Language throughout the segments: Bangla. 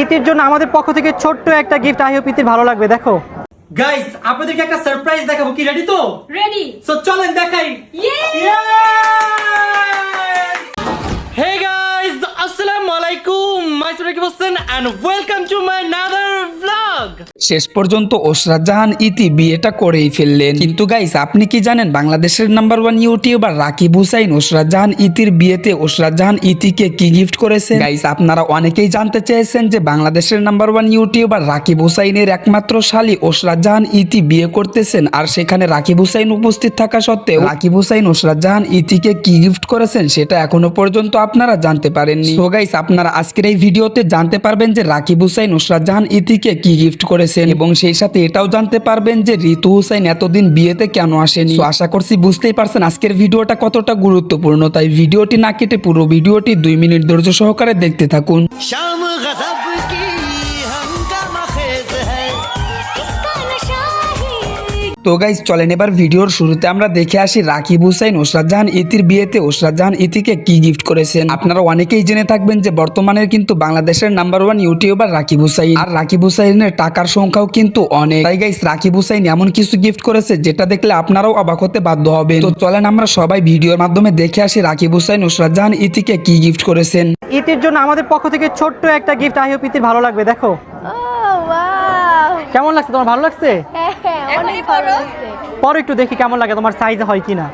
ইতির জন্য আমাদের পক্ষ থেকে ছোট্ট একটা গিফট। আই হোপ ইতির ভালো লাগবে। দেখো গাইস, আপনাদেরকে একটা সারপ্রাইজ দেখাবো। কি রেডি তো? রেডি। সো চলেন দেখাই। হে গাইস, আসসালামু আলাইকুম। My self Rakib Hossain and welcome to my another blog. শেষ পর্যন্ত ওসরাত জাহান ইতি বিয়েটা করেই ফেললেন। কিন্তু গাইস, আপনি কি জানেন বাংলাদেশের নাম্বার 1 ইউটিউবার রাকিব হুসাইন ওসরাত জাহান ইতির বিয়েতে ওসরাত জাহান ইতিকে কি গিফট করেছে? গাইস, আপনারা অনেকেই জানতে চেয়েছেন যে বাংলাদেশের নাম্বার 1 ইউটিউবার রাকিব হুসাইনের একমাত্র শালী ওসরাত জাহান ইতি বিয়ে করতেছেন, আর সেখানে রাকিব হুসাইন উপস্থিত থাকা সত্ত্বেও রাকিব হুসাইন ওসরাত জাহান ইতিকে কি গিফট করেছেন সেটা এখনো পর্যন্ত আপনারা জানতে পারেননি। সো গাইস, আপনারা আজকের এই ভিডিওতে জানতে পারবেন যে রাকিব হুসাইন ওসরাত জাহান ইতিকে কি গিফট করেছেন, এবং সেই সাথে এটাও জানতে পারবেন যে ঋতু হুসাইন এতদিন বিয়েতে কেন আসেনি। তো আশা করছি বুঝতেই পারছেন আজকের ভিডিওটা কতটা গুরুত্বপূর্ণ, তাই ভিডিওটি না কেটে পুরো ভিডিওটি 2 মিনিট ধৈর্য সহকারে দেখতে থাকুন। তো গাইস, চলেন এবার ভিডিওর শুরুতে আমরা দেখে আসি রাকিব হুসাইন ওসরাত জাহান ইতির বিয়েতে ওসরাত জাহান ইতিকে কি গিফট করেছেন। আপনারা অনেকেই জেনে থাকবেন যে বর্তমানে কিন্তু বাংলাদেশের নাম্বার 1 ইউটিউবার রাকিব হুসাইন, আর রাকিব হুসাইনের টাকার সংখ্যাও কিন্তু অনেক। তাই গাইস, রাকিব হুসাইন এমন কিছু গিফট করেছে যেটা দেখলে আপনারাও অবাক হতে বাধ্য হবেন। তো চলেন আমরা সবাই ভিডিওর মাধ্যমে দেখে আসি রাকিব হুসাইন ওসরাত জাহান ইতিকে কি গিফট করেছেন। ইতির জন্য আমাদের পক্ষ থেকে ছোট্ট একটা গিফট। আই হোপ ইতির ভালো লাগবে। দেখো কেমন লাগছে তোমার? ভালো লাগছে? অনেক ভালো লাগছে। পরে একটু দেখি কেমন লাগে, তোমার সাইজে হয় কিনা।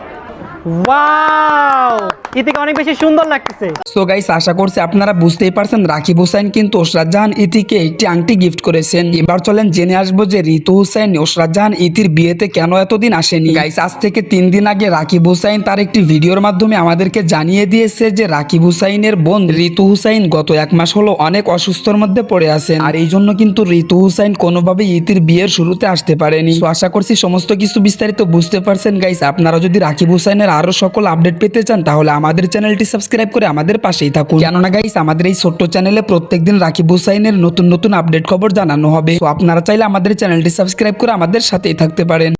ওয়াও, ইতিকে অনেক বেশি সুন্দর লাগতেছে। সো গাইস, আশা করছি আপনারা বুঝতেই পারছেন রাকিব হুসাইন কিন্তু ওসরাত জাহান ইতিকে একটি আংটি গিফট করেছেন। এবার চলেন জেনে আসবো যে ঋতু হুসাইন ওসরাত জাহান ইতির বিয়েতে কেন এতদিন আসেনি। গাইস, আজ থেকে 3 দিন আগে রাকিব হুসাইন তার একটি ভিডিওর মাধ্যমে আমাদেরকে জানিয়ে দিয়েছে যে রাকিব হুসাইনের বোন ঋতু হুসাইন গত 1 মাস হলো অনেক অসুস্থর মধ্যে পড়ে আছেন, আর এই জন্য কিন্তু ঋতু হুসাইন কোনোভাবেই ইতির বিয়ের শুরুতে আসতে পারেনি। তো আশা করছি সমস্ত কিছু বিস্তারিত বুঝতে পারছেন। গাইস, আপনারা যদি রাকিব হুসাইনের আরো সকল আপডেট পেতে চান তাহলে আমাদের চ্যানেলটি সাবস্ক্রাইব করে আমাদের পাশেই থাকুন, কেননা গাইস আমাদের এই ছোট্ট চ্যানেলে প্রত্যেকদিন রাকিব হুসাইনের নতুন নতুন আপডেট খবর জানানো হবে। তো আপনারা চাইলে আমাদের চ্যানেলটি সাবস্ক্রাইব করে আমাদের সাথেই থাকতে পারেন।